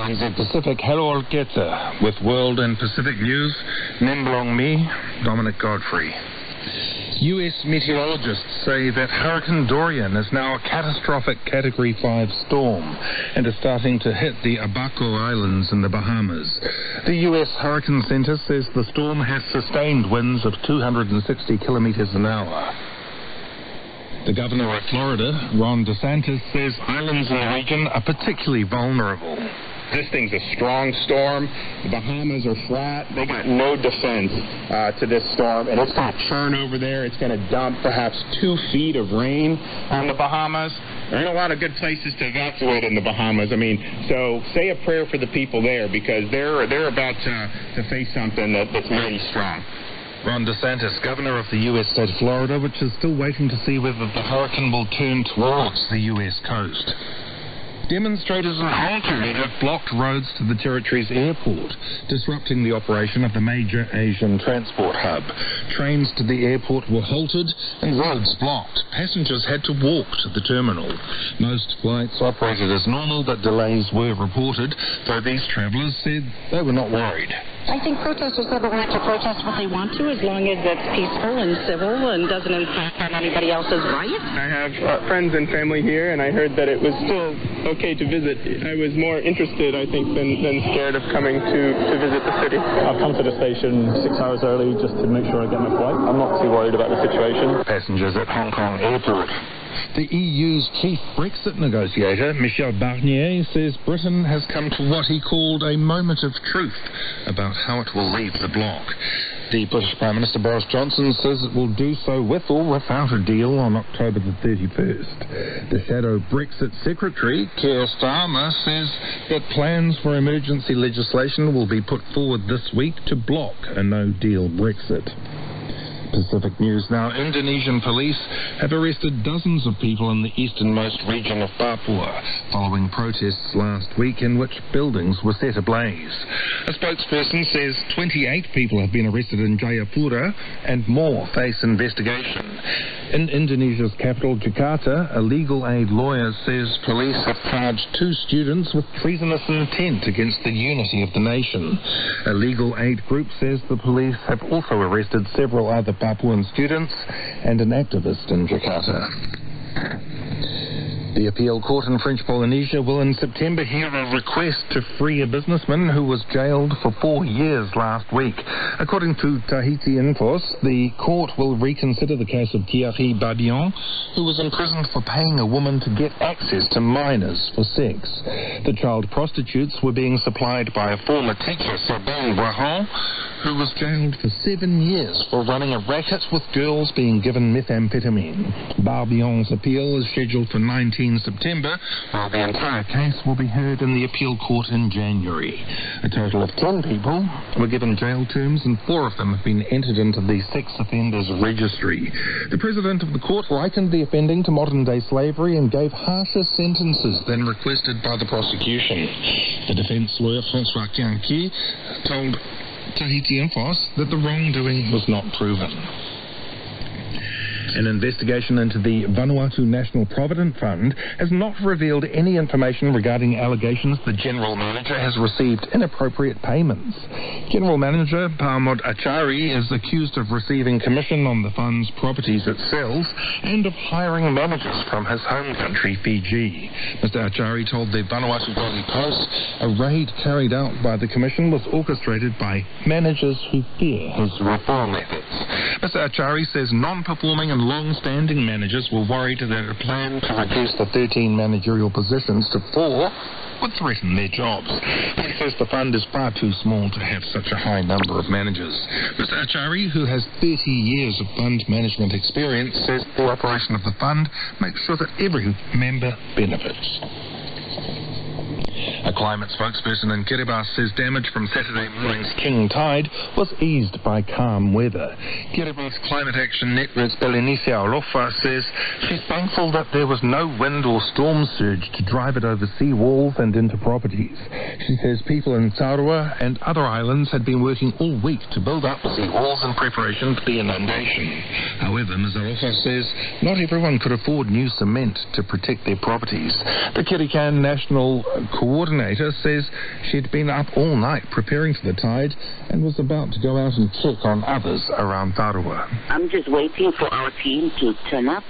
ANZ Pacific, hello Olketa. With World and Pacific News, Nemblong me, Dominic Godfrey. US meteorologists say that Hurricane Dorian is now a catastrophic Category 5 storm and is starting to hit the Abaco Islands in the Bahamas. The US Hurricane Center says the storm has sustained winds of 260 kilometers an hour. The governor of Florida, Ron DeSantis, says islands in the region are particularly vulnerable. This thing's a strong storm. The Bahamas are flat. They got no defense to this storm, and it's going to churn over there. It's going to dump perhaps 2 feet of rain on the Bahamas. There ain't a lot of good places to evacuate in the Bahamas. I mean, so say a prayer for the people there, because they're about to face something that's mighty strong. Ron DeSantis, governor of the U.S. state of Florida, which is still waiting to see whether the hurricane will turn towards the U.S. coast. Demonstrators in Hong Kong have blocked roads to the territory's airport, disrupting the operation of the major Asian transport hub. Trains to the airport were halted and roads blocked. Passengers had to walk to the terminal. Most flights operated as normal, but delays were reported, though these travellers said they were not worried. I think protesters have the right to protest what they want to, as long as it's peaceful and civil and doesn't impact on anybody else's rights. I have friends and family here, and I heard that it was still okay to visit. I was more interested, I think, than scared of coming to visit the city. I've come to the station 6 hours early just to make sure I get my flight. I'm not too worried about the situation. Passengers at Hong Kong Airport. The EU's chief Brexit negotiator, Michel Barnier, says Britain has come to what he called a moment of truth about how it will leave the bloc. The British Prime Minister Boris Johnson says it will do so with or without a deal on October the 31st. The shadow Brexit secretary, Keir Starmer, says that plans for emergency legislation will be put forward this week to block a no-deal Brexit. Pacific News now. Indonesian police have arrested dozens of people in the easternmost region of Papua following protests last week in which buildings were set ablaze. A spokesperson says 28 people have been arrested in Jayapura and more face investigation. In Indonesia's capital, Jakarta, a legal aid lawyer says police have charged 2 students with treasonous intent against the unity of the nation. A legal aid group says the police have also arrested several other Papuan students and an activist in Jakarta. The appeal court in French Polynesia will in September hear a request to free a businessman who was jailed for 4 years last week. According to Tahiti Infos, the court will reconsider the case of Thierry Badian, who was imprisoned for paying a woman to get access to minors for sex. The child prostitutes were being supplied by a former teacher, Sabine Brahan, who was jailed for 7 years for running a racket with girls being given methamphetamine. Barbion's appeal is scheduled for 19 September, while the entire case will be heard in the appeal court in January. A total of 10 people were given jail terms, and 4 of them have been entered into the sex offenders registry. The president of the court likened the offending to modern-day slavery and gave harsher sentences than requested by the prosecution. The defense lawyer François Kianqui told Tahiti Infos that the wrongdoing was not proven. An investigation into the Vanuatu National Provident Fund has not revealed any information regarding allegations the General Manager has received inappropriate payments. General Manager Parmod Achari is accused of receiving commission on the fund's properties it sells and of hiring managers from his home country, Fiji. Mr. Achari told the Vanuatu Daily Post a raid carried out by the Commission was orchestrated by managers who fear his reform efforts. Mr. Achari says non-performing and long-standing managers were worried that a plan to reduce the 13 managerial positions to 4 would threaten their jobs. He says the fund is far too small to have such a high number of managers. Mr. Achari, who has 30 years of fund management experience, says the operation of the fund makes sure that every member benefits. A climate spokesperson in Kiribati says damage from Saturday morning's king tide was eased by calm weather. Kiribati's Climate Action Network's Belenesia Olofa says she's thankful that there was no wind or storm surge to drive it over sea walls and into properties. She says people in Taurua and other islands had been working all week to build up sea walls in preparation for the inundation. However, Ms. Olofa says not everyone could afford new cement to protect their properties. The Kirikan National Coordinator coordinator says she'd been up all night preparing for the tide and was about to go out and check on others around Tarua. I'm just waiting for our team to turn up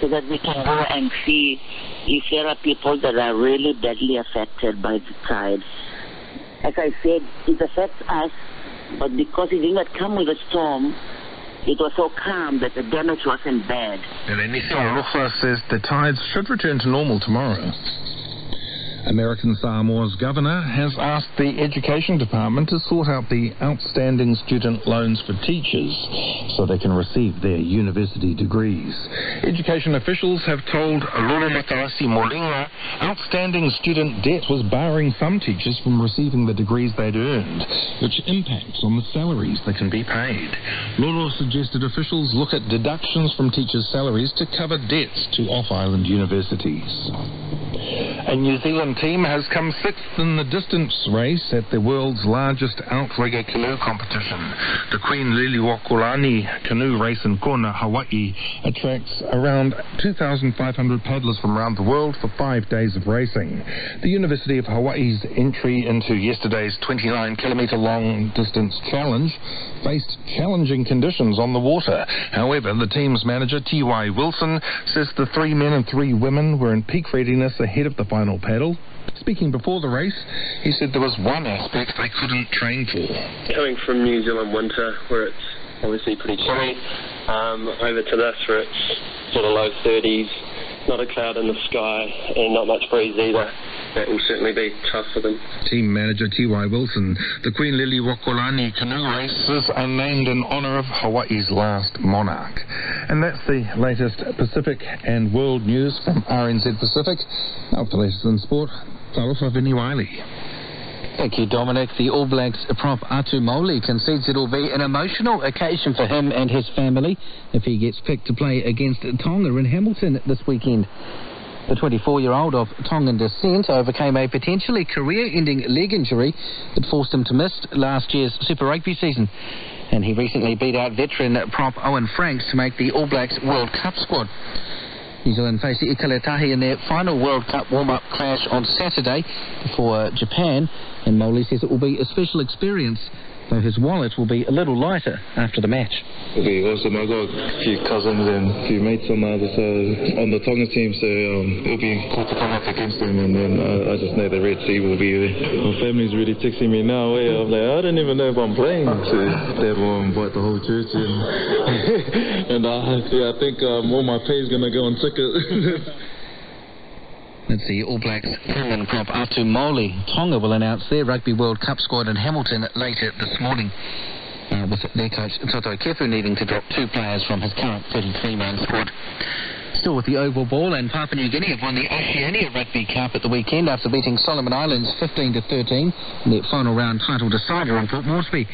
so that we can go and see if there are people that are really badly affected by the tide. As I said, it affects us, but because it did not come with a storm, it was so calm that the damage wasn't bad. Elenisi Aroha says the tides should return to normal tomorrow. American Samoa's governor has asked the Education Department to sort out the outstanding student loans for teachers so they can receive their university degrees. Education officials have told Lolo Matarasi Molinga outstanding student debt was barring some teachers from receiving the degrees they'd earned, which impacts on the salaries that can be paid. Lolo suggested officials look at deductions from teachers' salaries to cover debts to off-island universities. A New Zealand team has come sixth in the distance race at the world's largest outrigger canoe competition. The Queen Liliuokalani canoe race in Kona, Hawaii, attracts around 2,500 paddlers from around the world for 5 days of racing. The University of Hawaii's entry into yesterday's 29-kilometre long distance challenge faced challenging conditions on the water. However, the team's manager, T.Y. Wilson, says the 3 men and 3 women were in peak readiness ahead of the final paddle. Speaking before the race, he said there was one aspect they couldn't train for. Coming from New Zealand winter, where it's obviously pretty chilly, over to this, where it's sort of low 30s, not a cloud in the sky, and not much breeze either. That will certainly be tough for them. Team manager T.Y. Wilson. The Queen Liliuokalani canoe races are named in honour of Hawaii's last monarch. And that's the latest Pacific and world news from RNZ Pacific. Now for the latest in sport, Talofa Viniwaili. Thank you, Dominic. The All Blacks prop Atu Moli concedes it'll be an emotional occasion for him and his family if he gets picked to play against Tonga in Hamilton this weekend. The 24-year-old of Tongan descent overcame a potentially career-ending leg injury that forced him to miss last year's Super Rugby season. And he recently beat out veteran prop Owen Franks to make the All Blacks World Cup squad. New Zealand face Ikaletahi in their final World Cup warm-up clash on Saturday before Japan, and Moli says it will be a special experience, though his wallet will be a little lighter after the match. It'll be awesome. I've got a few cousins and a few mates on the other side, on the Tongan team, so it'll be cool to come up against them, and then I just know the Red Sea will be there. My family's really texting me now. I'm like, I don't even know if I'm playing. So Dad will invite the whole church in. And I think all my pay's going to go on ticket. Let's see, All Blacks Tongan prop Atu Moli. Tonga will announce their Rugby World Cup squad in Hamilton later this morning, with their coach Toto Kefu needing to drop 2 players from his current 33-man squad. Still with the oval ball, and Papua New Guinea have won the Oceania Rugby Cup at the weekend after beating Solomon Islands 15-13 in their final round title decider in Port Moresby.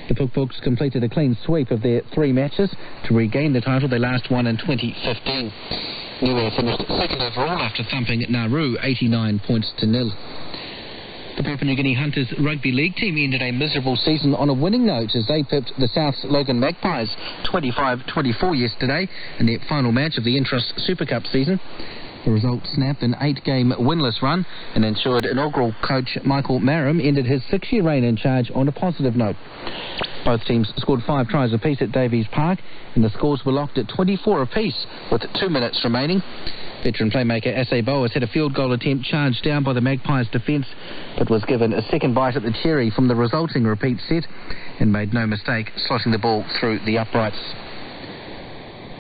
The Pukpuks completed a clean sweep of their 3 matches to regain the title they last won in 2015. Niue finished second overall after thumping Nauru 89 points to 0. The Papua New Guinea Hunters Rugby League team ended a miserable season on a winning note as they pipped the South's Logan Magpies 25-24 yesterday in their final match of the Intrust Super Cup season. The result snapped an 8-game winless run and ensured inaugural coach Michael Marum ended his 6-year reign in charge on a positive note. Both teams scored 5 tries apiece at Davies Park, and the scores were locked at 24 apiece with 2 minutes remaining. Veteran playmaker Ase Boas had a field goal attempt charged down by the Magpies' defence, but was given a second bite at the cherry from the resulting repeat set and made no mistake slotting the ball through the uprights.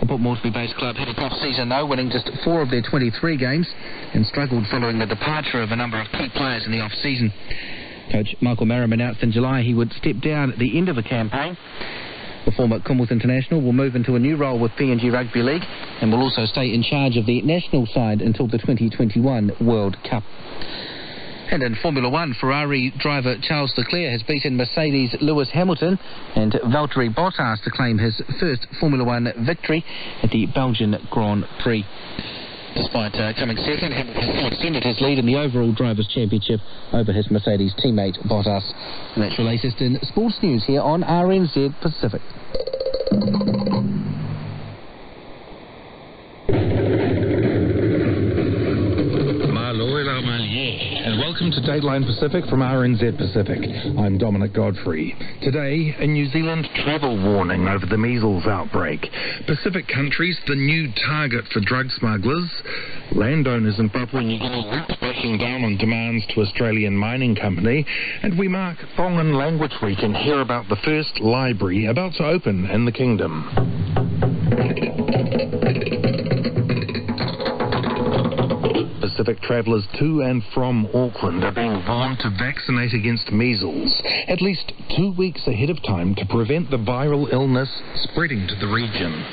The Port Moresby-based club had a tough season though, winning just 4 of their 23 games and struggled following the departure of a number of key players in the off-season. Coach Michael Marum announced in July he would step down at the end of the campaign. The former Commonwealth International will move into a new role with PNG Rugby League and will also stay in charge of the national side until the 2021 World Cup. And in Formula One, Ferrari driver Charles Leclerc has beaten Mercedes' Lewis Hamilton and Valtteri Bottas to claim his first Formula One victory at the Belgian Grand Prix. Despite coming second, Hamilton still extended his lead in the overall Drivers' Championship over his Mercedes teammate Bottas. And that's your latest in sports news here on RNZ Pacific. And welcome welcome to Dateline Pacific from RNZ Pacific. I'm Dominic Godfrey. Today, a New Zealand travel warning over the measles outbreak. Pacific countries, the new target for drug smugglers. Landowners in Papua New Guinea breaking down on demands to Australian mining company. And we mark Tongan Language Week and hear about the first library about to open in the kingdom. Pacific travellers to and from Auckland are being warned to vaccinate against measles at least 2 weeks ahead of time to prevent the viral illness spreading to the region.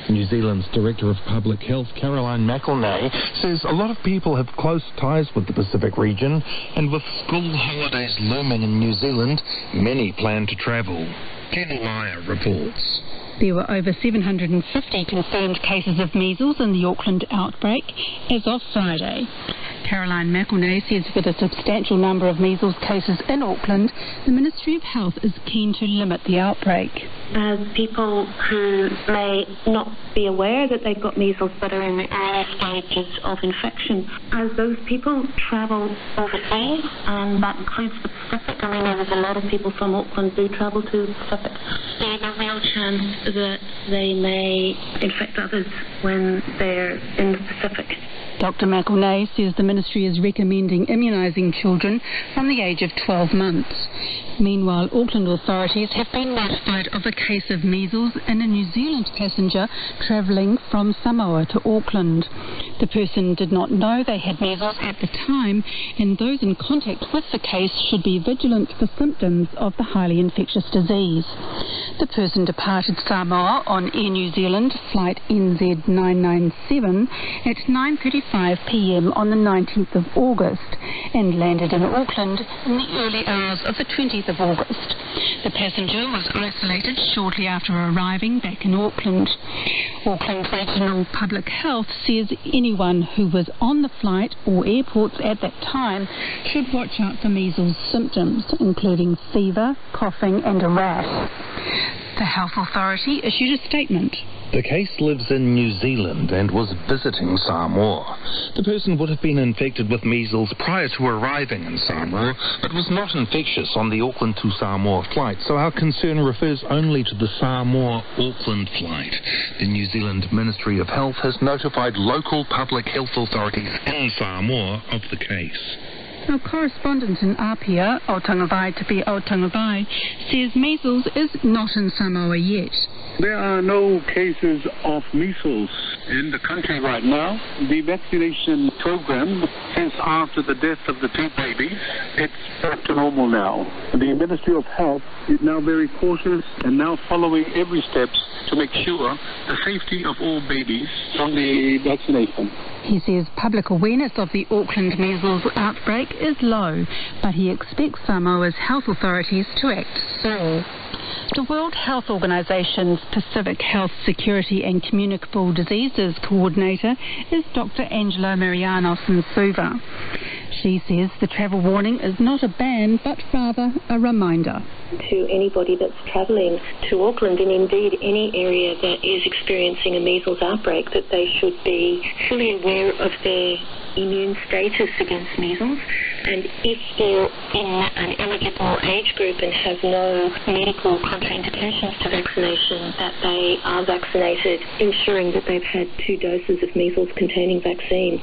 New Zealand's Director of Public Health, Caroline McElnay, says a lot of people have close ties with the Pacific region, and with school holidays looming in New Zealand, many plan to travel. Kenny Meyer reports. There were over 750 confirmed cases of measles in the Auckland outbreak as of Friday. Caroline McElnay says with a substantial number of measles cases in Auckland, the Ministry of Health is keen to limit the outbreak. People who may not be aware that they've got measles but are in the early stages of infection, as those people travel overseas, and that includes the Pacific. I mean, there's a lot of people from Auckland who travel to the Pacific. There's a real chance that they may infect others when they're in the Pacific. Dr McElnay says the ministry is recommending immunising children from the age of 12 months. Meanwhile, Auckland authorities have been notified of a case of measles in a New Zealand passenger travelling from Samoa to Auckland. The person did not know they had measles at the time, and those in contact with the case should be vigilant for symptoms of the highly infectious disease. The person departed Samoa on Air New Zealand flight NZ997 at 9:35 p.m. on the 19th of August and landed in Auckland in the early hours of the 20th of August. The passenger was isolated shortly after arriving back in Auckland. Auckland Regional Public Health says anyone who was on the flight or airports at that time should watch out for measles symptoms, including fever, coughing and a rash. The health authority issued a statement. The case lives in New Zealand and was visiting Samoa. The person would have been infected with measles prior to arriving in Samoa, but was not infectious on the Auckland to Samoa flight, so our concern refers only to the Samoa-Auckland flight. The New Zealand Ministry of Health has notified local public health authorities in Samoa of the case. Our correspondent in Apia, Aotangawai Te Pia Aotangawai, says measles is not in Samoa yet. There are no cases of measles in the country right now. The vaccination program, since after the death of the 2 babies, it's back to normal now. The Ministry of Health is now very cautious and now following every step to make sure the safety of all babies from the vaccination. He says public awareness of the Auckland measles outbreak is low, but he expects Samoa's health authorities to act soon. The World Health Organization's Pacific Health Security and Communicable Diseases Coordinator is Dr. Angelo Marianos Nsuva. She says the travel warning is not a ban, but rather a reminder. To anybody that's travelling to Auckland, and indeed any area that is experiencing a measles outbreak, that they should be fully aware of their immune status against measles, and if they're in an eligible age group and have no medical contraindications to vaccination, that they are vaccinated, ensuring that they've had 2 doses of measles-containing vaccine.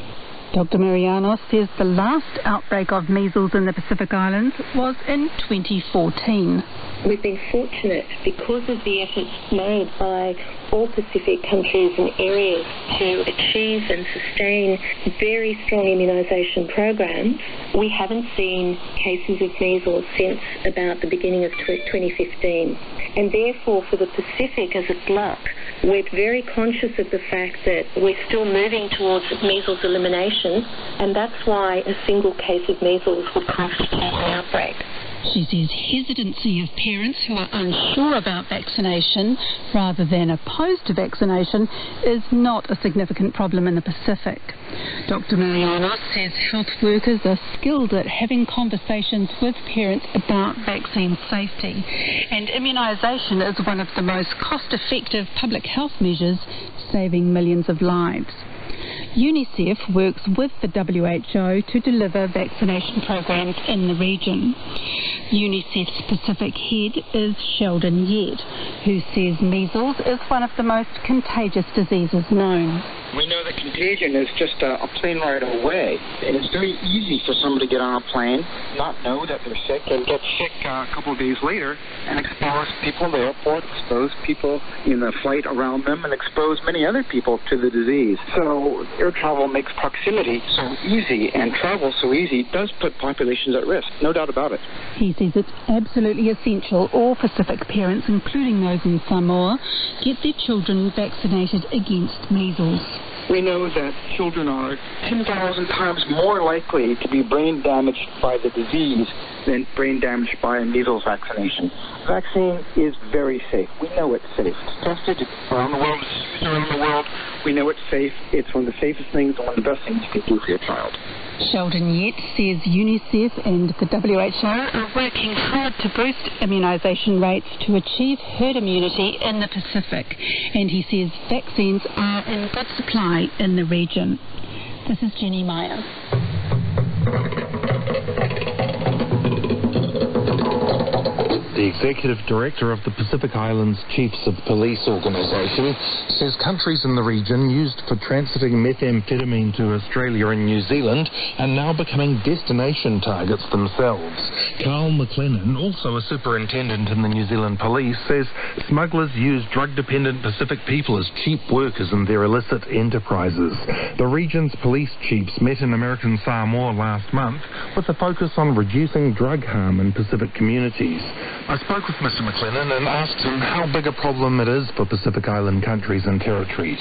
Dr. Marianos says the last outbreak of measles in the Pacific Islands was in 2014. We've been fortunate because of the efforts made by all Pacific countries and areas to achieve and sustain very strong immunisation programs. We haven't seen cases of measles since about the beginning of 2015. And therefore, for the Pacific as a bloc, we're very conscious of the fact that we're still moving towards measles elimination, and that's why a single case of measles would constitute an outbreak. She says hesitancy of parents who are unsure about vaccination rather than opposed to vaccination is not a significant problem in the Pacific. Dr. Marianos says health workers are skilled at having conversations with parents about vaccine safety, and immunisation is one of the most cost-effective public health measures, saving millions of lives. UNICEF works with the WHO to deliver vaccination programs in the region. UNICEF's Pacific head is Sheldon Yett, who says measles is one of the most contagious diseases known. We know that contagion is just a plane ride away. And it's very easy for somebody to get on a plane, not know that they're sick, and get sick a couple of days later and expose people in the airport, expose people in the flight around them, and expose many other people to the disease. So air travel makes proximity so easy, and travel so easy does put populations at risk, no doubt about it. He says it's absolutely essential all Pacific parents, including those in Samoa, get their children vaccinated against measles. We know that children are 10,000 times more likely to be brain damaged by the disease than brain damaged by a measles vaccination. Vaccine is very safe. We know it's safe. It's tested around the world. It's used around the world. We know it's safe. It's one of the safest things and one of the best things you can do for your child. Sheldon Yett says UNICEF and the WHO are working hard to boost immunisation rates to achieve herd immunity in the Pacific, and he says vaccines are in good supply in the region. This is Jenny Meyer. The Executive Director of the Pacific Islands Chiefs of Police Organisation says countries in the region used for transiting methamphetamine to Australia and New Zealand are now becoming destination targets themselves. Carl McLennan, also a superintendent in the New Zealand Police, says smugglers use drug-dependent Pacific people as cheap workers in their illicit enterprises. The region's police chiefs met in American Samoa last month with a focus on reducing drug harm in Pacific communities. I spoke with Mr. McLennan and asked him how big a problem it is for Pacific Island countries and territories.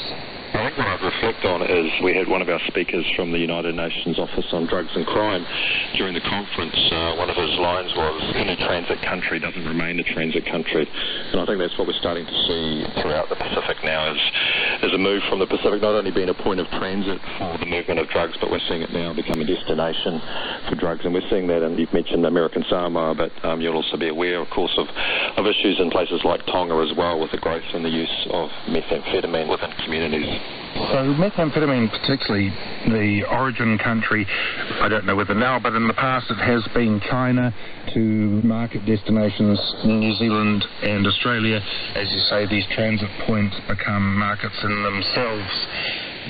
I think what I'd reflect on is we had one of our speakers from the United Nations Office on Drugs and Crime during the conference. One of his lines was, any transit country doesn't remain a transit country. And I think that's what we're starting to see throughout the Pacific now is a move from the Pacific not only being a point of transit for the movement of drugs, but we're seeing it now become a destination for drugs. And we're seeing that, and you've mentioned American Samoa, but you'll also be aware, of course, of issues in places like Tonga as well, with the growth in the use of methamphetamine within communities. So methamphetamine, particularly the origin country, I don't know whether now, but in the past it has been China to market destinations in New Zealand and Australia. As you say, these transit points become markets in themselves.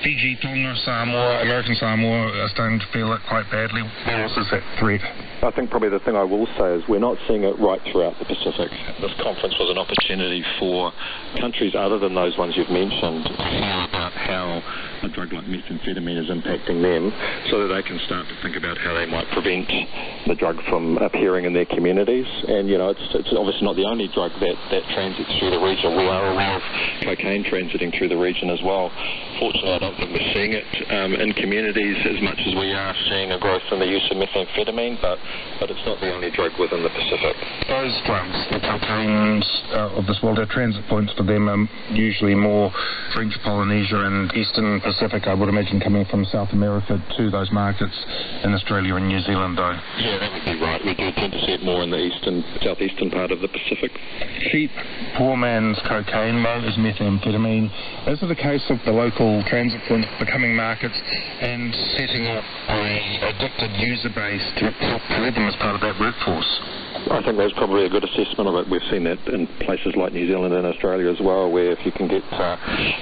Fiji, Tonga, Samoa, American Samoa are starting to feel it quite badly. Where else is that threat? I think probably the thing I will say is we're not seeing it right throughout the Pacific. This conference was an opportunity for countries other than those ones you've mentioned to hear about how a drug like methamphetamine is impacting them, so that they can start to think about how they might prevent the drug from appearing in their communities. And, you know, it's obviously not the only drug that transits through the region. We are aware of cocaine transiting through the region as well. Fortunately, I don't think we're seeing it in communities as much as we are seeing a growth in the use of methamphetamine, but it's not the only drug within the Pacific. Those drugs, the cocaines of this world, are transit points for them, usually more French Polynesia and Eastern Pacific, I would imagine, coming from South America to those markets in Australia and New Zealand, though. Yeah, that would be right. We do tend to see it more in the southeastern part of the Pacific. Cheap, poor man's cocaine, though, is methamphetamine. Is it a case of the local transit points becoming markets and setting up an addicted user base to help them as part of that workforce? I think that's probably a good assessment of it. We've seen that in places like New Zealand and Australia as well, where if you can get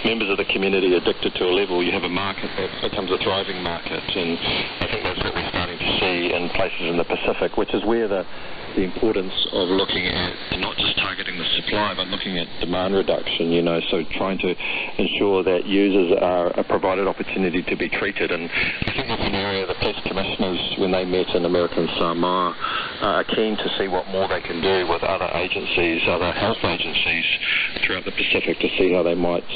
members of the community addicted to a level, you have a market that becomes a thriving market. And I think that's what we're starting to see in places in the Pacific, which is where the importance of looking at not just targeting the supply, but looking at demand reduction, you know, so trying to ensure that users are provided opportunity to be treated. And I think that's an area the police commissioners, when they met in American Samoa, are keen to see what more they can do with other agencies, other health agencies throughout the Pacific, to see how they might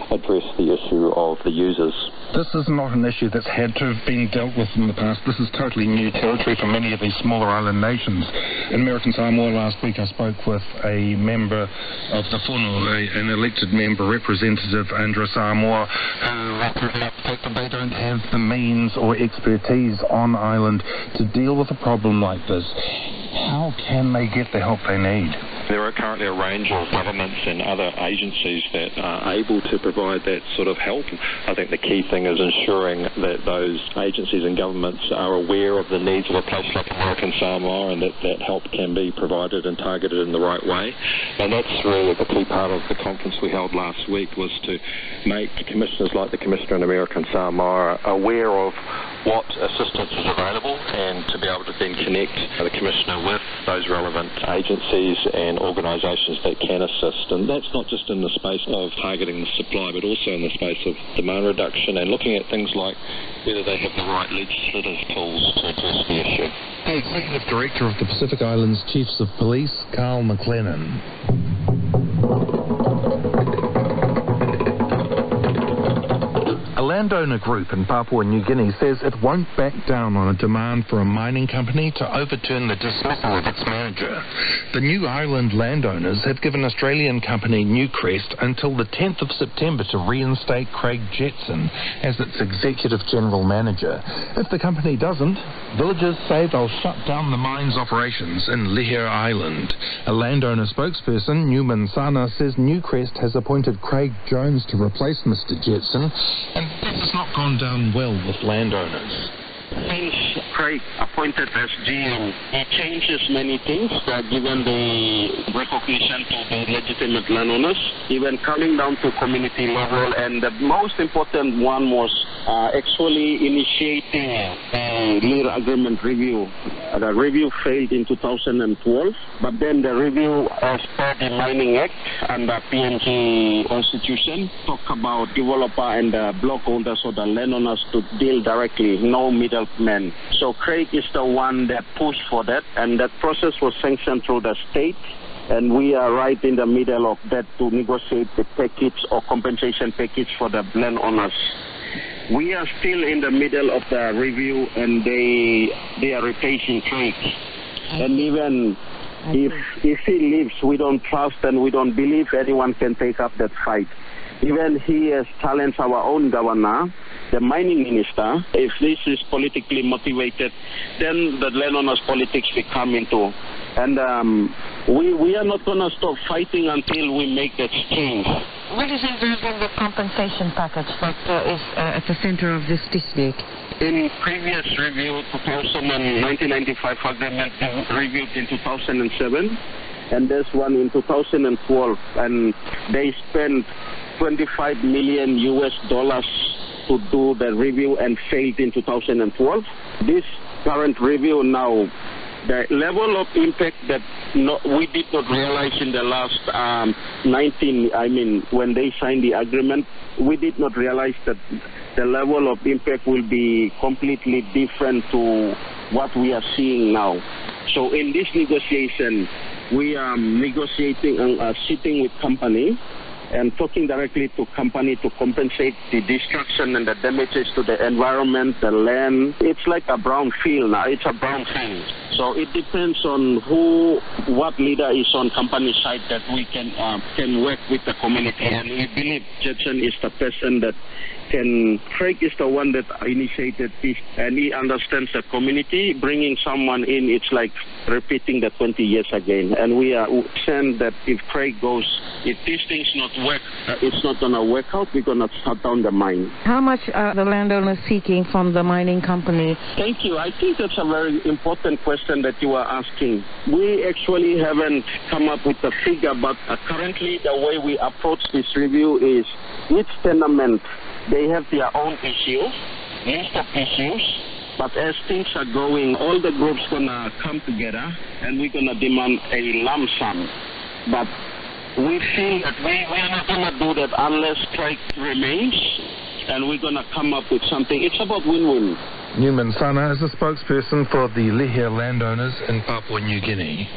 address the issue of the users. This is not an issue that's had to have been dealt with in the past. This is totally new territory for many of these smaller island nations. In American Samoa last week, I spoke with a member of the whānau, an elected member, Representative Andrew Samoa, who represented the fact that they don't have the means or expertise on island to deal with a problem like this. How can they get the help they need? There are currently a range of governments and other agencies that are able to provide that sort of help. I think the key thing is ensuring that those agencies and governments are aware of the needs of a place like American Samoa, and that help can be provided and targeted in the right way. And that's really the key part of the conference we held last week, was to make commissioners like the Commissioner in American Samoa aware of what assistance is available, and to be able to then connect the Commissioner with those relevant agencies and organisations that can assist. And that's not just in the space of targeting the supply, but also in the space of demand reduction and looking at things like whether they have the right legislative tools to address the issue. The Executive Director of the Pacific Islands Chiefs of Police, Carl McLennan. A landowner group in Papua New Guinea says it won't back down on a demand for a mining company to overturn the dismissal of its manager. The New Island landowners have given Australian company Newcrest until the 10th of September to reinstate Craig Jetson as its Executive General Manager. If the company doesn't, villagers say they'll shut down the mine's operations in Lihir Island. A landowner spokesperson, Newman Sana, says Newcrest has appointed Craig Jones to replace Mr. Jetson, and this has not gone down well with landowners. Since Craig appointed as GM, he changes many things, given the recognition to the legitimate landowners, even coming down to community level, and the most important one was actually initiating a Lear Agreement review. The review failed in 2012, but then the review as per the Mining Act and the PNG Constitution talk about developer and the block holders or the landowners to deal directly, no middlemen. So Craig is the one that pushed for that, and that process was sanctioned through the state, and we are right in the middle of that to negotiate the package or compensation package for the landowners. We are still in the middle of the review, and they are replacing Craig. And even if he leaves, we don't trust and we don't believe anyone can take up that fight. Even he has challenged our own governor, the mining minister. If this is politically motivated, then the landowners' politics will come into. And we are not going to stop fighting until we make that change. What is involved in the compensation package that is at the center of this dispute? In previous review, 1995 agreement reviewed in 2007, and this one in 2012, and they spent $25 million to do the review and failed in 2012. This current review now, the level of impact that we did not realize in the last when they signed the agreement, we did not realize that the level of impact will be completely different to what we are seeing now. So in this negotiation, we are negotiating and sitting with company and talking directly to company to compensate the destruction and the damages to the environment, the land. It's like a brown field now. It's a brown field. So it depends on what leader is on company side that we can work with the community. And we believe Jetson is the person that Craig is the one that initiated this, and he understands the community. Bringing someone in, it's like repeating the 20 years again. And we are saying that if Craig goes, if these things not work, it's not going to work out, we're going to shut down the mine. How much are the landowners seeking from the mining company? Thank you. I think that's a very important question that you are asking. We actually haven't come up with a figure, but currently the way we approach this review is each tenement, they have their own issues, list of issues, but as things are going, all the groups gonna come together and we're gonna demand a lump sum. But we feel that we are not gonna do that unless Craig remains, and we're gonna come up with something. It's about win-win. Newman Sana is a spokesperson for the Lihir landowners in Papua New Guinea.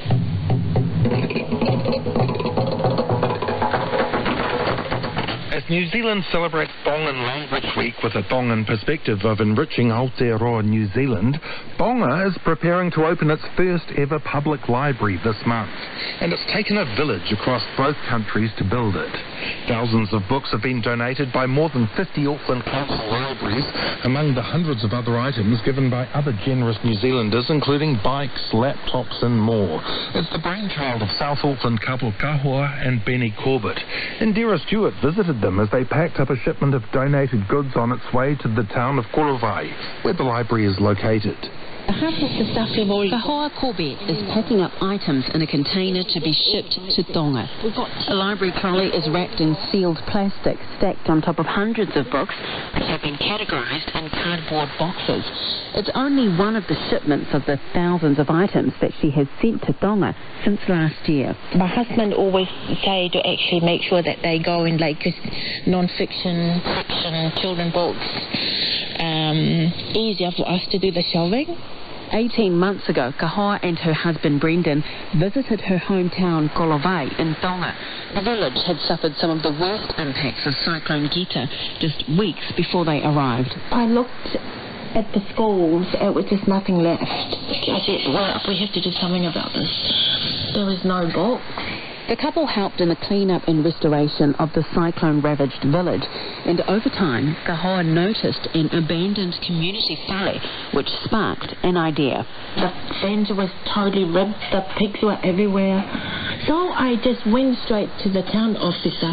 As New Zealand celebrates Tongan Language Week with a Tongan perspective of enriching Aotearoa New Zealand, Tonga is preparing to open its first ever public library this month, and it's taken a village across both countries to build it. Thousands of books have been donated by more than 50 Auckland Council libraries, among the hundreds of other items given by other generous New Zealanders, including bikes, laptops and more. It's the brainchild of South Auckland couple Kahua and Benny Corbett. Indira Stewart visited them as they packed up a shipment of donated goods on its way to the town of Korovai, where the library is located. Kahua Corbett is packing up items in a container to be shipped to Tonga. The library trolley is wrapped in sealed plastic, stacked on top of hundreds of books which have been categorised in cardboard boxes. It's only one of the shipments of the thousands of items that she has sent to Tonga since last year. My husband always say to actually make sure that they go in like non-fiction, fiction, children books. Easier for us to do the shelving. 18 months ago, Kahua and her husband Brendan visited her hometown Korovai in Tonga. The village had suffered some of the worst impacts of Cyclone Gita just weeks before they arrived. I looked at the schools, it was just nothing left. I said, well, we have to do something about this. There was no book. The couple helped in the clean-up and restoration of the cyclone-ravaged village, and over time, Kahua noticed an abandoned community whare, which sparked an idea. The fence was totally ripped, the pigs were everywhere. So I just went straight to the town officer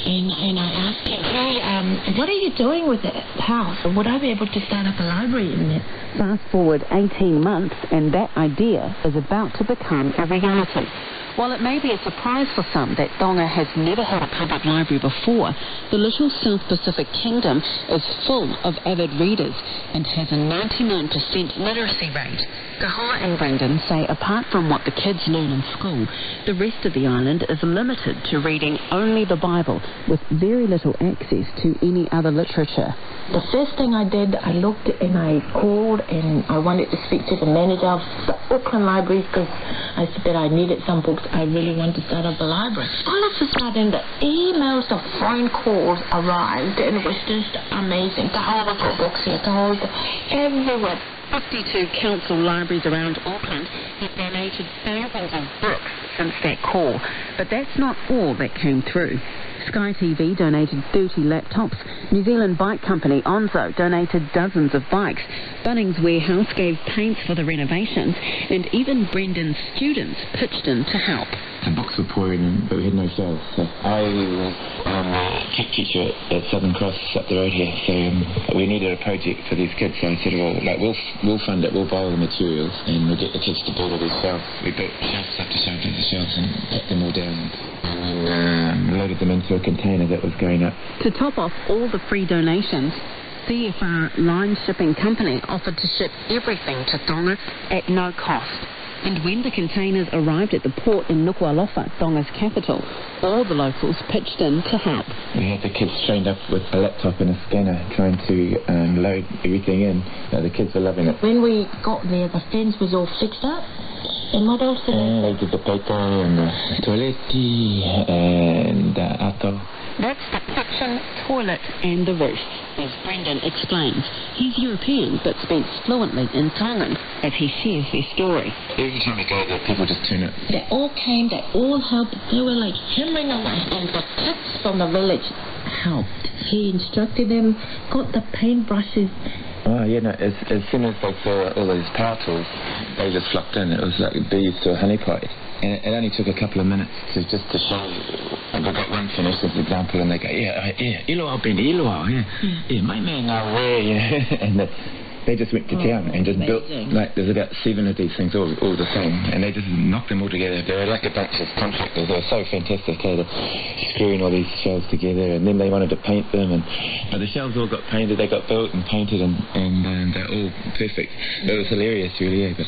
and I asked him, hey, what are you doing with the house? Would I be able to start up a library in there? Fast forward 18 months, and that idea is about to become a reality. While it may be a surprise for some that Tonga has never had a public library before, the little South Pacific kingdom is full of avid readers and has a 99% literacy rate. Kahua and Brendan say apart from what the kids learn in school, the rest of the island is limited to reading only the Bible, with very little access to any other literature. The first thing I did, I looked and I called and I wanted to speak to the manager of the Auckland Library because I said that I needed some books. I really want to start up a library. All of a sudden, the emails, the phone calls arrived and it was just amazing. Kahua got books here, Kahua everywhere. 52 council libraries around Auckland have donated thousands of books since that call, but that's not all that came through. Sky TV donated 30 laptops, New Zealand bike company Onzo donated dozens of bikes, Bunnings Warehouse gave paints for the renovations, and even Brendan's students pitched in to help. The books were pouring, but we had no shelves. So I was a tech teacher at Southern Cross up the road here, so we needed a project for these kids. So I said, well, we'll fund it, we'll buy all the materials, and we'll get the kids to build all these shelves. We built shelves after shelves after shelves and packed them all down. And loaded them into a container that was going up. To top off all the free donations, CFR Line Shipping Company offered to ship everything to Tonga at no cost. And when the containers arrived at the port in Nuku'alofa, Tonga's capital, all the locals pitched in to help. We had the kids trained up with a laptop and a scanner trying to load everything in. The kids were loving it. When we got there, the fence was all fixed up. And what else did they did the paper and the toiletti and ato. That's the kitchen, toilet and the roof, as Brendan explains. He's European but speaks fluently in Tongan as he shares their story. Every time we go there, people just tune it. They all came, they all helped. They were like hammering away, and the kids from the village helped. He instructed them, got the paintbrushes. Oh, yeah, no, as soon as they saw all those power tools, they just flocked in. It was like bees to a honeypot. And it only took a couple of minutes to show. And we got one finished as an example, and they go, yeah, iloa ben iloa, yeah, my man now where, and they just went to town and just built, like, there's about 7 of these things all the same, and they just knocked them all together. They were like a bunch of contractors. They were so fantastic, screwing all these shelves together, and then they wanted to paint them, but the shelves all got painted, they got built and painted, and they're all perfect. It was hilarious, really, but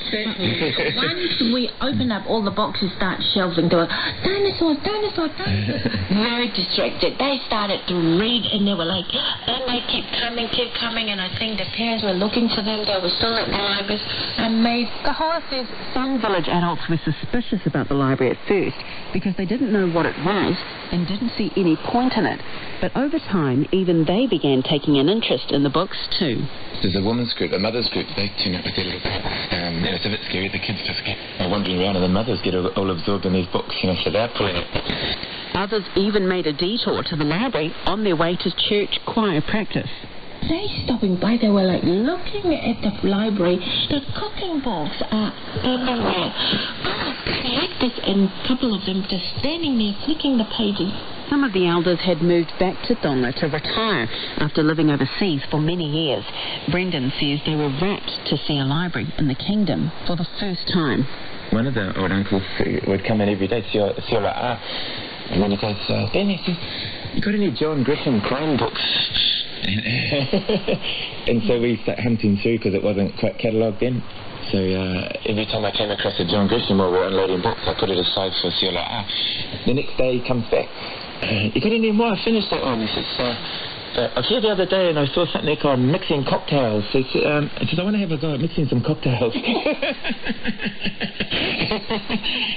once we opened up all the boxes, start shelving, they were, dinosaurs, very distracted. They started to read, and they were like, and they kept coming, and I think the parents were looking to them. They were still at the libraries and made... Kahoa says some village adults were suspicious about the library at first because they didn't know what it was and didn't see any point in it. But over time, even they began taking an interest in the books too. There's a women's group, a mother's group. They tune up with their little pets. It's a bit scary. The kids just get wandering around and the mothers get all absorbed in these books, so they're pulling it. Others even made a detour to the library on their way to church choir practice. They stopping by, they were like looking at the library. The cooking books are everywhere. Collectors and a couple of them just standing there flicking the pages. Some of the elders had moved back to Tonga to retire after living overseas for many years. Brendan says they were rapt to see a library in the kingdom for the first time. One of the old uncles would come in every day, Siora, and then he goes, Ben, he says, you got any John Grisham crime books? And so we started hunting through because it wasn't quite catalogued then. So every time I came across a John Grisham or we were unloading books, I put it aside for Siola. The next day he comes back. You got any more? I finished that one. He says, I was here the other day and I saw something called mixing cocktails. So he says, I want to have a go at mixing some cocktails.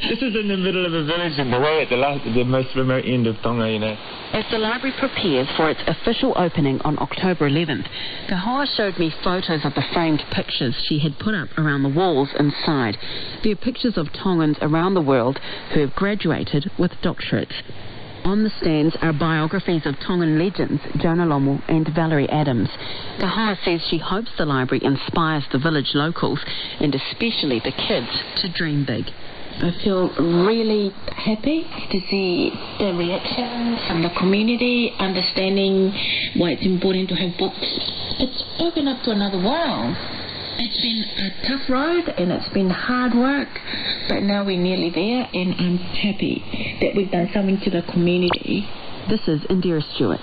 This is in the middle of a village in the way at the most remote end of Tonga, As the library prepares for its official opening on October 11th, Kahoa showed me photos of the framed pictures she had put up around the walls inside. They're pictures of Tongans around the world who have graduated with doctorates. On the stands are biographies of Tongan legends, Jonah Lomu and Valerie Adams. Kahoa says she hopes the library inspires the village locals, and especially the kids, to dream big. I feel really happy to see the reaction from the community, understanding why it's important to have books. It's opened up to another world. It's been a tough road and it's been hard work, but now we're nearly there and I'm happy that we've done something to the community. This is Indira Stewart.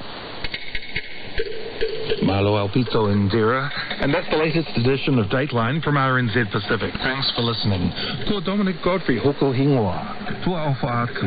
Malo Alpito Indira. And that's the latest edition of Dateline from RNZ Pacific. Thanks for listening. Ko Dominic Godfrey, Hoko Hingoa. Tua Alpha Aku.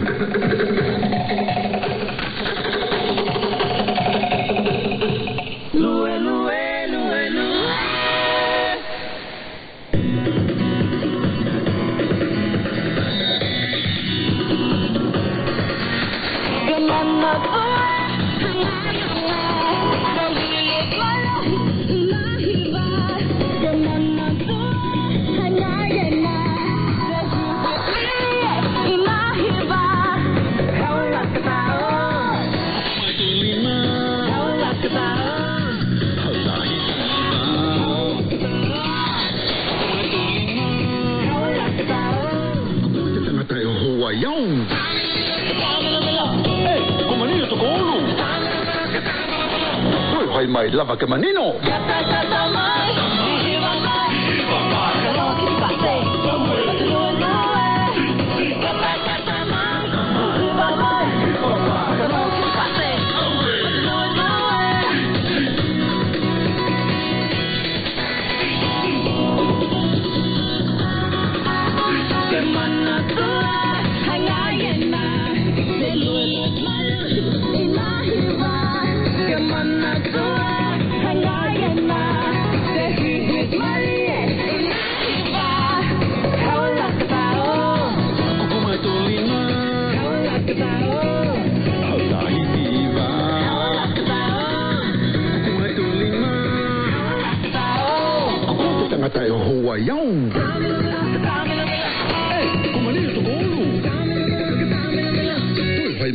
Mai lava ke manino.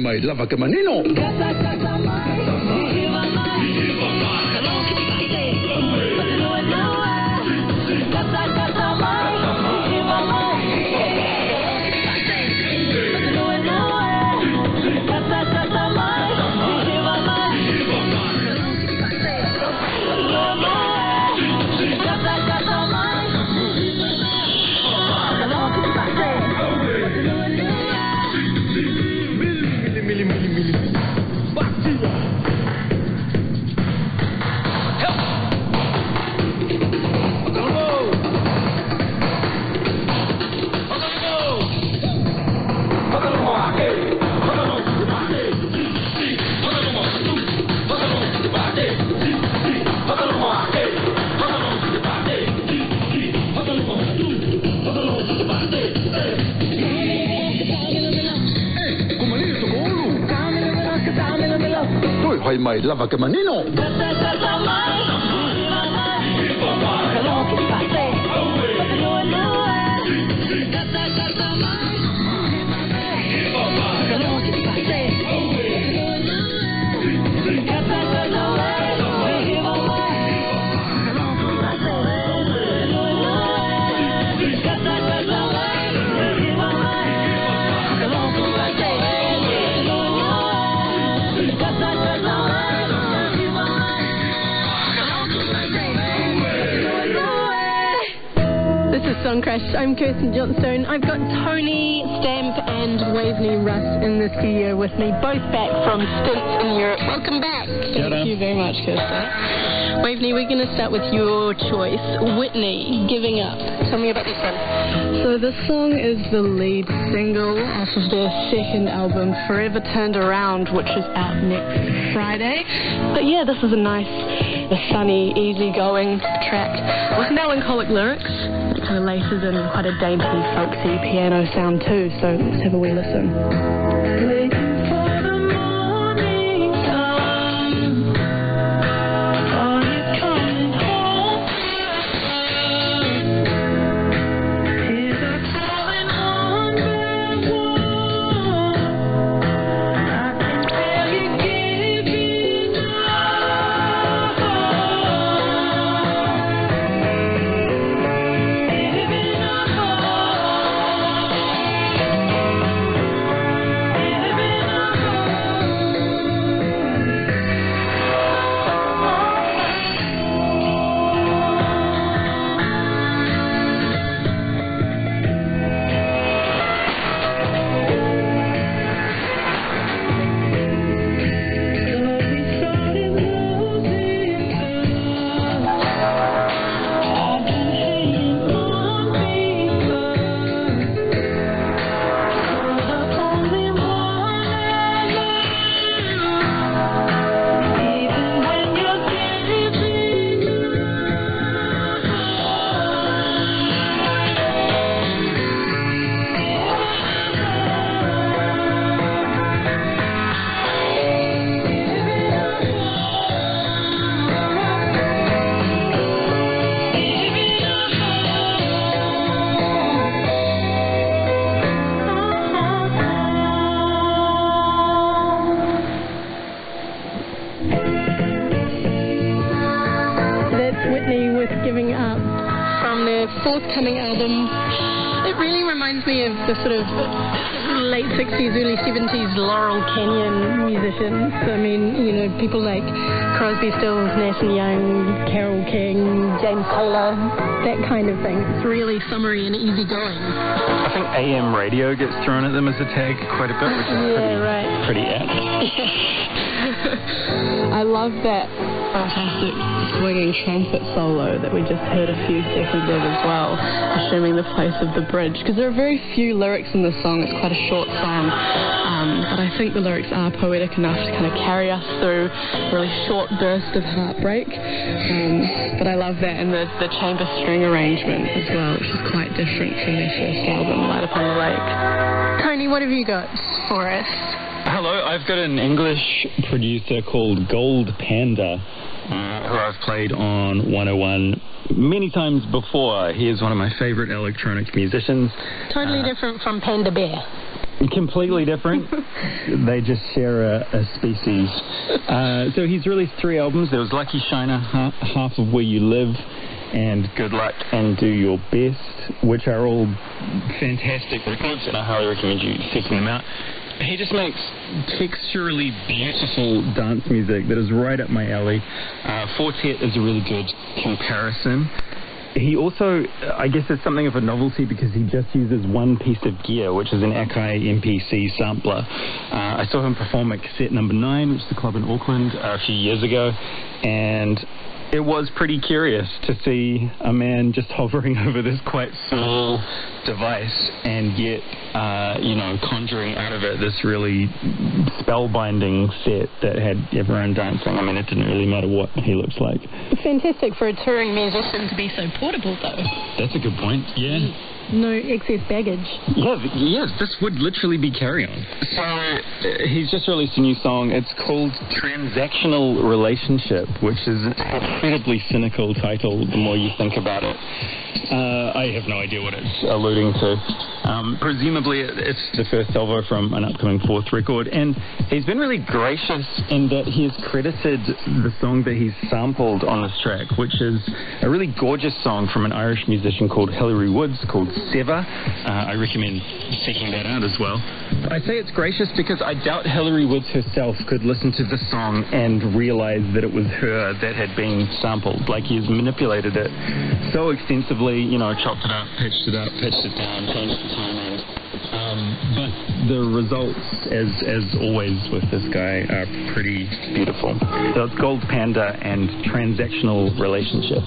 Mai lava ke manino. hai mai lava ka manino. Crash. I'm Kirsten Johnstone. I've got Tony, Stamp and Waveney Russ in the studio with me, both back from stints in Europe. Welcome back. Thank you very much, Kirsten. Waveney, we're going to start with your choice. Whitney, Giving Up. Tell me about this one. So this song is the lead single off of their second album, Forever Turned Around, which is out next Friday. But yeah, this is a nice, sunny, easygoing track with melancholic lyrics. It kind of laces in quite a dainty, folksy piano sound too, so let's have a wee listen. Forthcoming album. It really reminds me of the sort of late 60s, early 70s Laurel Canyon musicians. I mean, you know, people like Crosby, Stills, Nash & Young, Carole King, James Taylor, that kind of thing. It's really summery and easygoing. I think AM radio gets thrown at them as a tag quite a bit, which is pretty apt. I love that fantastic swinging trumpet solo that we just heard a few seconds of as well, assuming the place of the bridge, because there are very few lyrics in this song. It's quite a short song, but I think the lyrics are poetic enough to kind of carry us through a really short burst of heartbreak. But I love that, and the chamber string arrangement as well, which is quite different from their first album, Light Upon the Lake. Tony, what have you got for us? Hello, I've got an English producer called Gold Panda, who I've played on 101 many times before. He is one of my favorite electronic musicians. Totally different from Panda Bear. Completely different. They just share a species. So he's released 3 albums. There was Lucky Shiner, Half of Where You Live, and Good Luck and Do Your Best, which are all fantastic records, and I highly recommend you checking them out. He just makes texturally beautiful dance music that is right up my alley. Fortet is a really good comparison. He also, I guess it's something of a novelty because he just uses one piece of gear, which is an Akai MPC sampler. I saw him perform at Cassette Number 9, which is the club in Auckland, a few years ago, and it was pretty curious to see a man just hovering over this quite small device and yet, conjuring out of it this really spellbinding set that had everyone dancing. I mean, it didn't really matter what he looks like. Fantastic for a touring musician to be so portable, though. That's a good point, yeah. no excess baggage. Yeah, this would literally be carry-on. So he's just released a new song. It's called Transactional Relationship, which is an incredibly cynical title the more you think about it. I have no idea what it's alluding to. Presumably it's the first salvo from an upcoming fourth record, and he's been really gracious in that he has credited the song that he's sampled on this track, which is a really gorgeous song from an Irish musician called Hilary Woods called Sever. I recommend checking that out as well. I say it's gracious because I doubt Hilary Woods herself could listen to the song and realize that it was her that had been sampled. Like, he's manipulated it so extensively, you know, chopped it up, pitched it down, changed the timing. But the results, as always with this guy, are pretty beautiful. So it's Gold Panda and Transactional Relationship.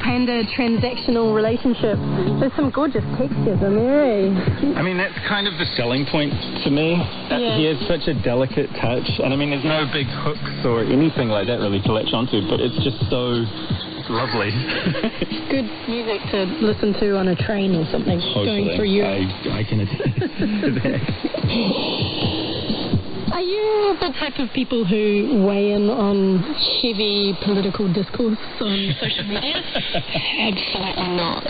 Panda Transactional Relationship. There's some gorgeous textures in there, eh? I mean, that's kind of the selling point to me. Yeah. He has such a delicate touch, and I mean, there's no big hooks or anything like that really to latch onto, but it's just so lovely. Good music to listen to on a train or something. Totally. Going through Europe. I can attest to that. Are you the type of people who weigh in on heavy political discourse on social media? Absolutely not.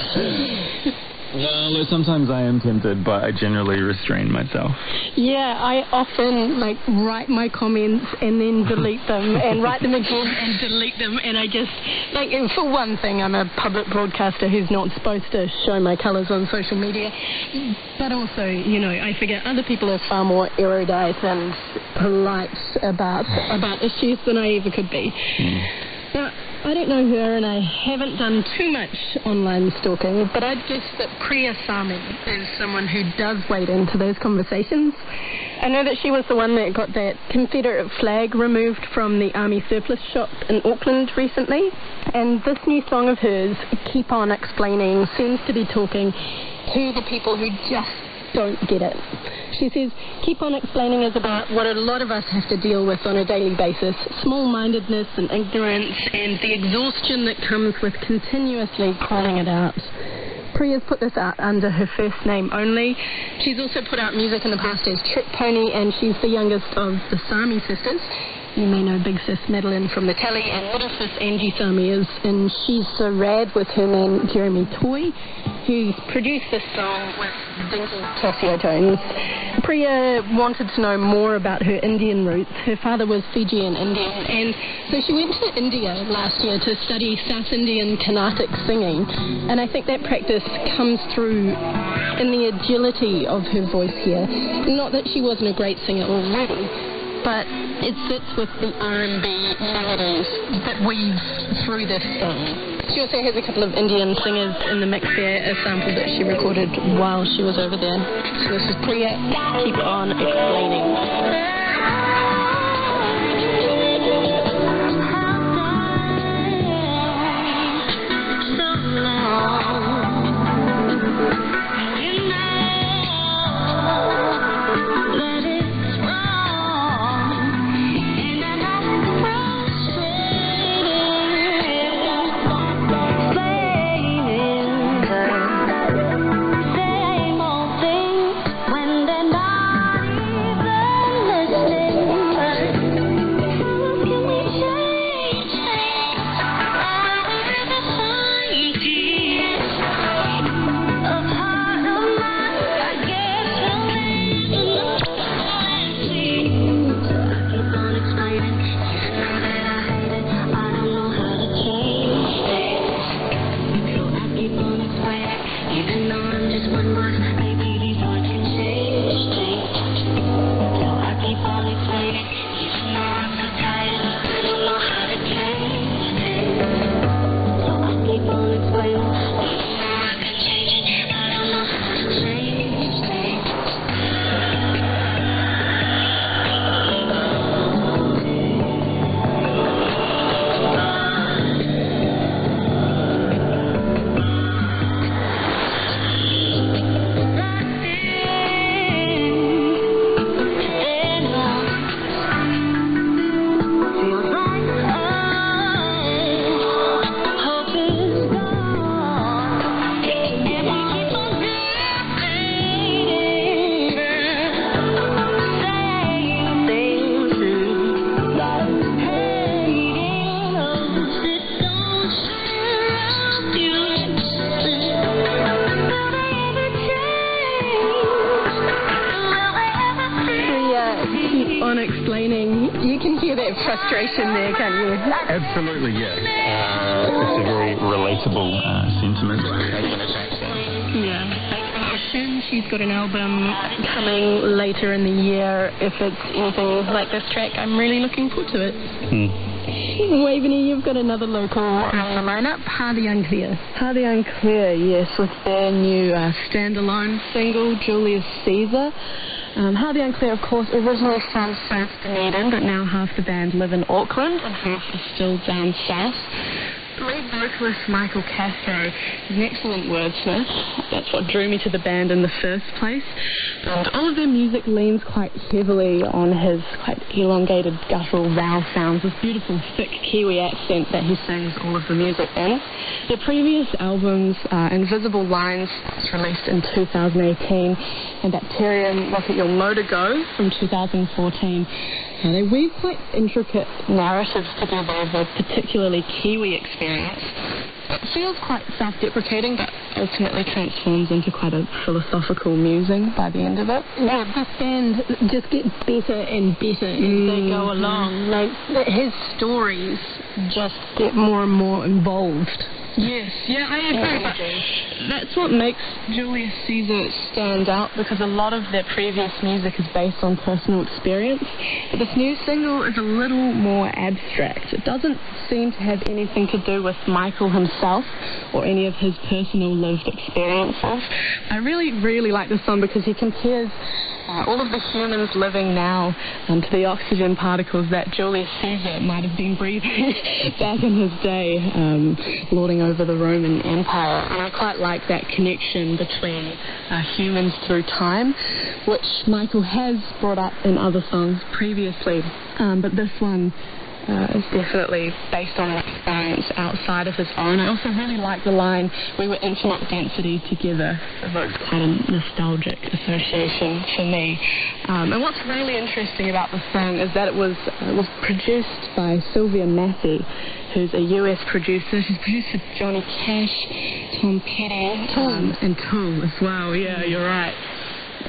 Well, sometimes I am tempted, but I generally restrain myself. Yeah, I often write my comments and then delete them and write them again and delete them, and I just for one thing, I'm a public broadcaster who's not supposed to show my colours on social media, but also, I figure other people are far more erudite and polite about issues than I ever could be. Now, I don't know her, and I haven't done too much online stalking, but I'd guess that Priya Sami is someone who does wade into those conversations. I know that she was the one that got that Confederate flag removed from the Army surplus shop in Auckland recently, and this new song of hers, Keep On Explaining, seems to be talking to the people who just don't get it. She says, Keep On Explaining is about what a lot of us have to deal with on a daily basis, small-mindedness and ignorance and the exhaustion that comes with continuously calling it out. Priya's put this out under her first name only. She's also put out music in the past as Trip Pony, and she's the youngest of the Sami sisters. You may know Big Sis Madeline from the Tally, and Little Sis Angie Sami is in She's So Rad with her man Jeremy Toy, who's produced this song with dinky Casio tones. Priya wanted to know more about her Indian roots. Her father was Fijian Indian, and so she went to India last year to study South Indian Carnatic singing, and I think that practice comes through in the agility of her voice here. Not that she wasn't a great singer already, but it sits with the R&B melodies that weave through this song. She also has a couple of Indian singers in the mix there, a sample that she recorded while she was over there. So this is Priya, Keep On Explaining. frustration there, can't you? Absolutely, yeah. It's a very relatable sentiment. Yeah. I assume she's got an album coming later in the year. If it's anything like this track, I'm really looking forward to it. Waveney, you've got another local on the lineup, Hardy Unclear. Hardy Unclear, yes, with their new standalone single, Julius Caesar. Hardy Unclear, of course, originally from South Dunedin, but now half the band live in Auckland and half are still down south. The lead vocalist, Michael Castro, is an excellent wordsmith. That's what drew me to the band in the first place. And all of their music leans quite heavily on his quite elongated guttural vowel sounds, this beautiful thick Kiwi accent that he sings all of the music in. Their previous albums, Invisible Lines, was released in 2018, and Bacterium, Look at Your Motor Go from 2014. They weave quite intricate narratives together of a particularly Kiwi experience. It feels quite self-deprecating, but ultimately transforms into quite a philosophical musing by the end of it. Yeah, this band just get better and better as they go along. Like, his stories just get more and more involved. Yes, yeah, I agree. But that's what makes Julius Caesar stand out, because a lot of their previous music is based on personal experience. But this new single is a little more abstract. It doesn't seem to have anything to do with Michael himself or any of his personal lived experiences. I really like this song because he compares all of the humans living now to the oxygen particles that Julius Caesar might have been breathing back in his day, lording over the Roman Empire. And I quite like that connection between humans through time, which Michael has brought up in other songs previously. But this one is definitely based on an experience outside of his own. I also really like the line, "We were infinite density together." It evokes quite a nostalgic association for me. And what's really interesting about this song is that it was produced by Sylvia Massey, who's a US producer. She's produced with Johnny Cash, Tom Petty, and Tool as well. Yeah, you're right.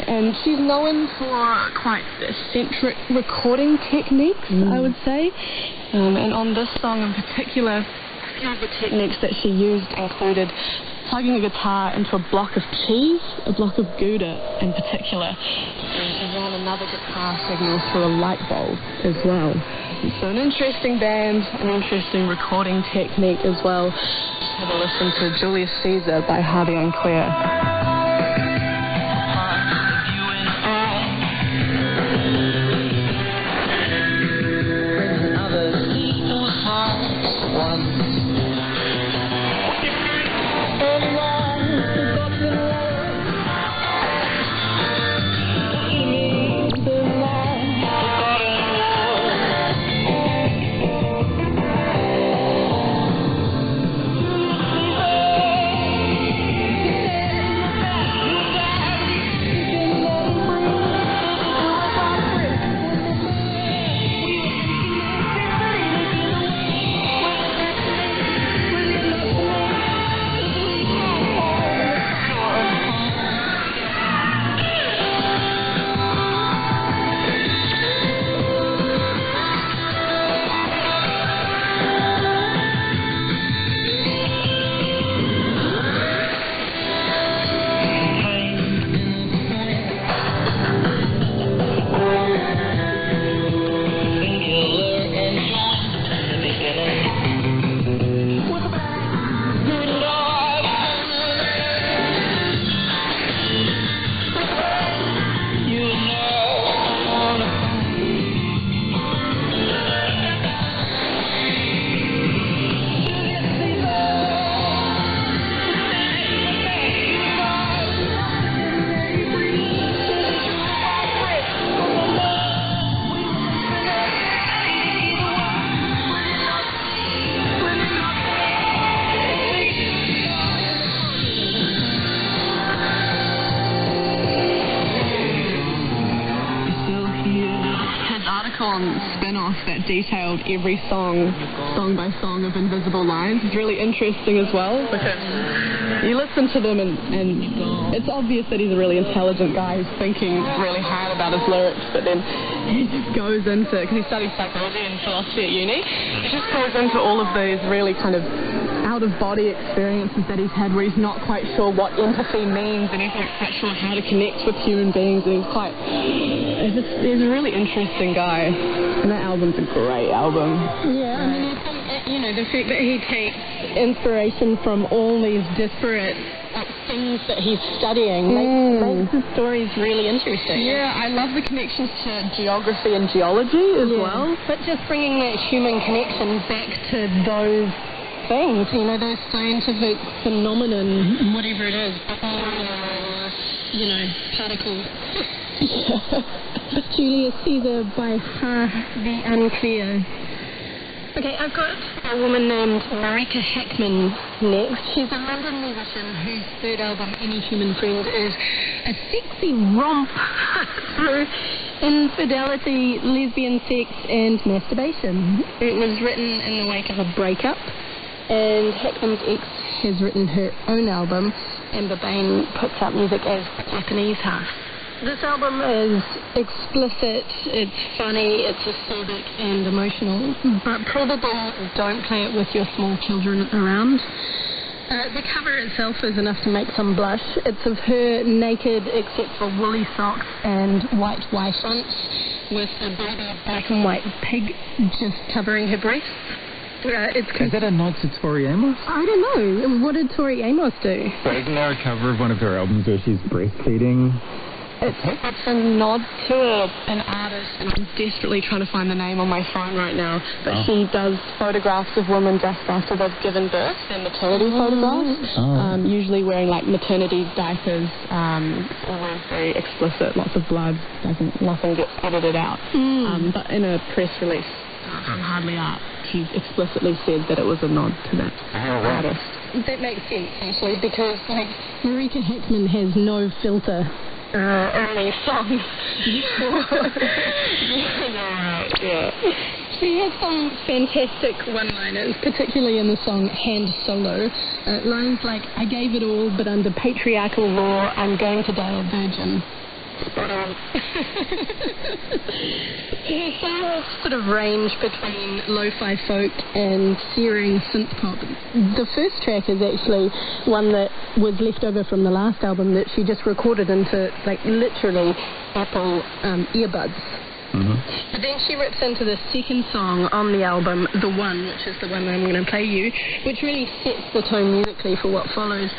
And she's known for quite eccentric recording techniques, I would say. And on this song in particular, a few of the techniques that she used included plugging a guitar into a block of cheese, a block of Gouda in particular, and ran another guitar signal through a light bulb as well. So an interesting band, an interesting recording technique as well. Have a listen to Julius Caesar by Hardy Unclear. graph that detailed every song by song of Invisible Lines. It's really interesting as well, because you listen to them and it's obvious that he's a really intelligent guy who's thinking really hard about his lyrics, but then he just goes into, because he studied psychology and philosophy at uni, he just goes into all of these really kind of out-of-body experiences that he's had where he's not quite sure what empathy means and he's not quite sure how to connect with human beings, and he's a really interesting guy, and that album's a great album. Yeah, I mean, you know, the fact that he takes inspiration from all these disparate things that he's studying makes his stories really interesting. Yeah, I love the connections to geography and geology as well. But just bringing that human connection back to those things, you know, those scientific phenomenon, whatever it is, you know, particles. Julius Caesar by far the unclear. Okay, I've got a woman named Marika Heckman next. She's a London musician whose third album, Any Human Friend, is a sexy romp through infidelity, lesbian sex, and masturbation. It was written in the wake of a breakup, and Heckman's ex has written her own album, and Babane puts out music as Japanese half. This album is explicit, it's funny, it's acidic and emotional, but probably don't play it with your small children around. The cover itself is enough to make some blush. It's of her naked except for woolly socks and white fronts, with a baby black and white pig just covering her breasts. Is that a nod to Tori Amos? I don't know. What did Tori Amos do? But isn't there a cover of one of her albums where she's breastfeeding? It's a nod to an artist, and I'm desperately trying to find the name on my phone right now, but she does photographs of women just after they've given birth. They're maternity photographs, usually wearing like maternity diapers, always very explicit, lots of blood, nothing gets edited out. But in a press release from Hardly Art, she explicitly said that it was a nod to that artist. That makes sense, actually, because like Marika Heckman has no filter on these songs. She has some fantastic one-liners, particularly in the song Hand Solo. Lines like, I gave it all, but under patriarchal law, I'm going to die a virgin. Spot on. Her songs sort of range between lo-fi folk and searing synth pop. The first track is actually one that was left over from the last album that she just recorded into, like, literally Apple earbuds. But then she rips into the second song on the album, The One, which is the one that I'm going to play you, which really sets the tone musically for what follows.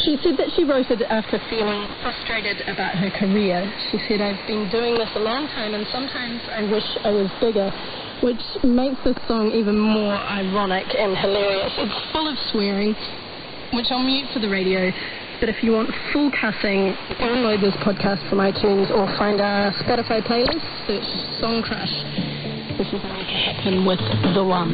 She said that she wrote it after feeling frustrated about her career. She said, I've been doing this a long time and sometimes I wish I was bigger, which makes this song even more ironic and hilarious. It's full of swearing, which I'll mute for the radio. But if you want full cussing, download this podcast from iTunes or find our Spotify playlist, search Song Crush. This is Marika Heckman with The One.